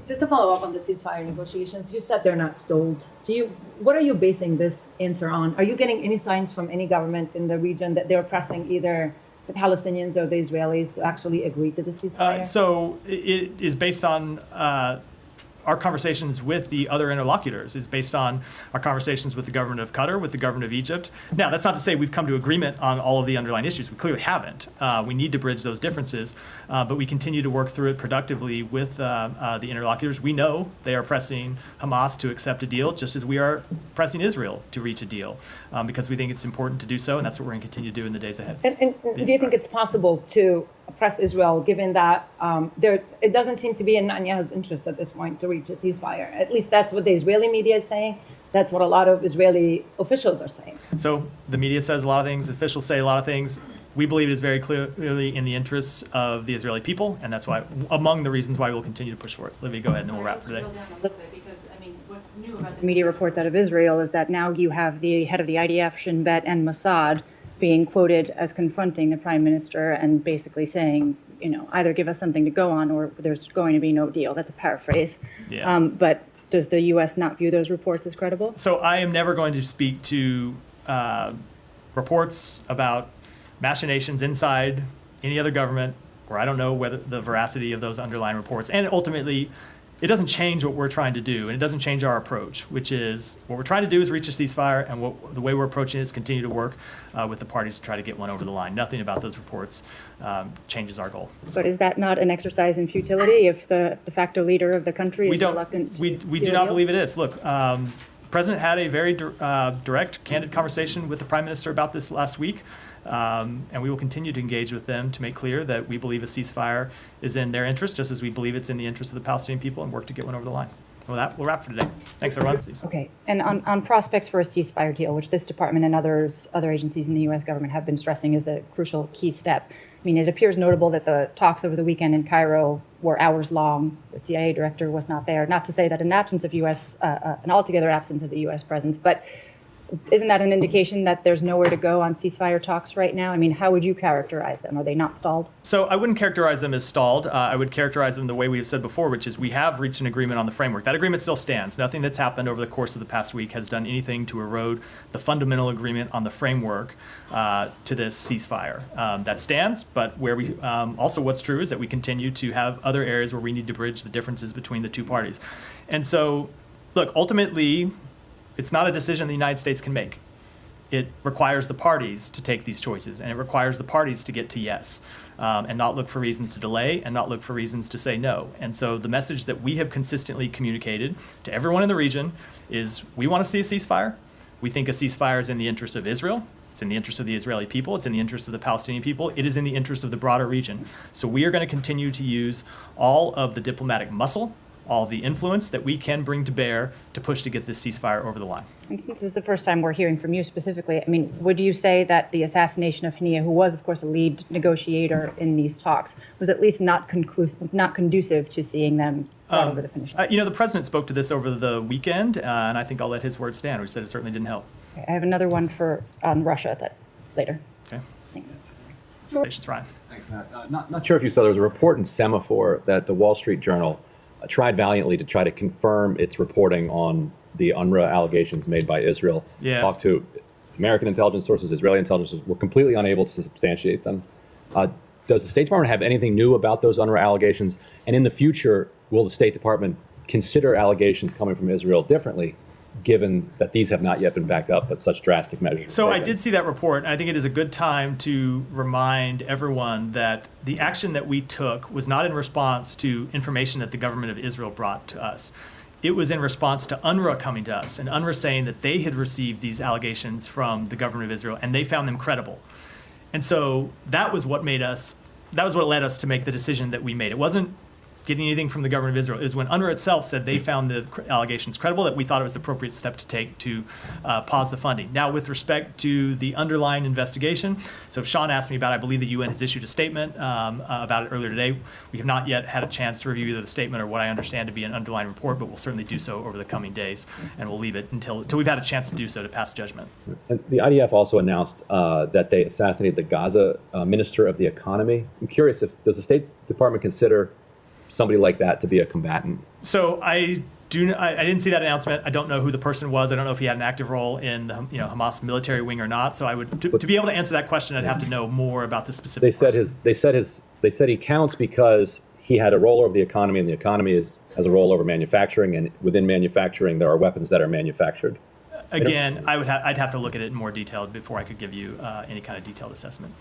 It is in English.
Just to follow up on the ceasefire negotiations, you said they're not stalled. What are you basing this answer on? Are you getting any signs from any government in the region that they're pressing either the Palestinians or the Israelis to actually agree to the ceasefire? So it is based on our conversations with the other interlocutors. It's based on our conversations with the government of Qatar, with the government of Egypt. Now, that's not to say we've come to agreement on all of the underlying issues. We clearly haven't. We need to bridge those differences, but we continue to work through it productively with the interlocutors. We know they are pressing Hamas to accept a deal, just as we are pressing Israel to reach a deal, because we think it's important to do so, and that's what we're going to continue to do in the days ahead. And do you think it's possible to press Israel, given that it doesn't seem to be in Netanyahu's interest at this point to reach a ceasefire? At least that's what the Israeli media is saying. That's what a lot of Israeli officials are saying. So the media says a lot of things, officials say a lot of things. We believe it is very clearly in the interests of the Israeli people, and that's why, among the reasons why we'll continue to push for it. Livy, go ahead, and then we'll wrap for today. Because, I mean, what's new about the media reports out of Israel is that now you have the head of the IDF, ShinBet and Mossad, being quoted as confronting the prime minister and basically saying, either give us something to go on or there's going to be no deal. That's a paraphrase. Yeah. But does the U.S. not view those reports as credible? So I am never going to speak to reports about machinations inside any other government, where I don't know whether the veracity of those underlying reports. And ultimately, it doesn't change what we're trying to do, and it doesn't change our approach, which is what we're trying to do is reach a ceasefire, and the way we're approaching it is continue to work with the parties to try to get one over the line. Nothing about those reports changes our goal. But is that not an exercise in futility if the de facto leader of the country is reluctant to We do not believe it is. Look, the President had a very direct, candid conversation with the Prime Minister about this last week. And we will continue to engage with them to make clear that we believe a ceasefire is in their interest, just as we believe it's in the interest of the Palestinian people, and work to get one over the line. With that, we'll wrap for today. Thanks, everyone. Okay. And on prospects for a ceasefire deal, which this department and other agencies in the U.S. government have been stressing is a crucial key step. I mean, it appears notable that the talks over the weekend in Cairo were hours long. The CIA director was not there. Not to say that an absence of an altogether absence of the U.S. presence, but isn't that an indication that there's nowhere to go on ceasefire talks right now? I mean, how would you characterize them? Are they not stalled? So I wouldn't characterize them as stalled. I would characterize them the way we have said before, which is we have reached an agreement on the framework. That agreement still stands. Nothing that's happened over the course of the past week has done anything to erode the fundamental agreement on the framework to this ceasefire. That stands, but where we also what's true is that we continue to have other areas where we need to bridge the differences between the two parties. And so, look, ultimately, it's not a decision the United States can make. It requires the parties to take these choices, and it requires the parties to get to yes, and not look for reasons to delay and not look for reasons to say no. And so the message that we have consistently communicated to everyone in the region is we want to see a ceasefire. We think a ceasefire is in the interest of Israel. It's in the interest of the Israeli people. It's in the interest of the Palestinian people. It is in the interest of the broader region. So we are going to continue to use all of the diplomatic muscle, all of the influence that we can bring to bear to push to get this ceasefire over the line. And since this is the first time we're hearing from you specifically, I mean, would you say that the assassination of Haniyeh, who was, of course, a lead negotiator in these talks, was at least not conducive to seeing them brought over the finish line? The president spoke to this over the weekend, and I think I'll let his word stand. He said it certainly didn't help. Okay, I have another one on Russia later. Okay. Thanks. Patience, Ryan. Thanks, Matt. Not sure if you saw, there was a report in Semaphore that the Wall Street Journal tried valiantly to try to confirm its reporting on the UNRWA allegations made by Israel. Yeah. Talked to American intelligence sources, Israeli intelligence sources, were completely unable to substantiate them. Does the State Department have anything new about those UNRWA allegations? And in the future, will the State Department consider allegations coming from Israel differently, given that these have not yet been backed up, but such drastic measures? So I did see that report, and I think it is a good time to remind everyone that the action that we took was not in response to information that the government of Israel brought to us. It was in response to UNRWA coming to us, and UNRWA saying that they had received these allegations from the government of Israel, and they found them credible. And so that was what led us to make the decision that we made. It wasn't getting anything from the government of Israel. Is when UNRWA itself said they found the allegations credible, that we thought it was an appropriate step to take to pause the funding. Now, with respect to the underlying investigation, so Sean asked me about, I believe the UN has issued a statement about it earlier today. We have not yet had a chance to review either the statement or what I understand to be an underlying report, but we'll certainly do so over the coming days, and we'll leave it until we've had a chance to do so to pass judgment. And the IDF also announced that they assassinated the Gaza Minister of the Economy. I'm curious, does the State Department consider somebody like that to be a combatant? So I didn't see that announcement. I don't know who the person was. I don't know if he had an active role in the Hamas military wing or not. So I would to be able to answer that question, I'd have to know more about the specific. They said he counts because he had a role over the economy, and the economy has a role over manufacturing, and within manufacturing there are weapons that are manufactured. Again, I'd have to look at it in more detail before I could give you any kind of detailed assessment.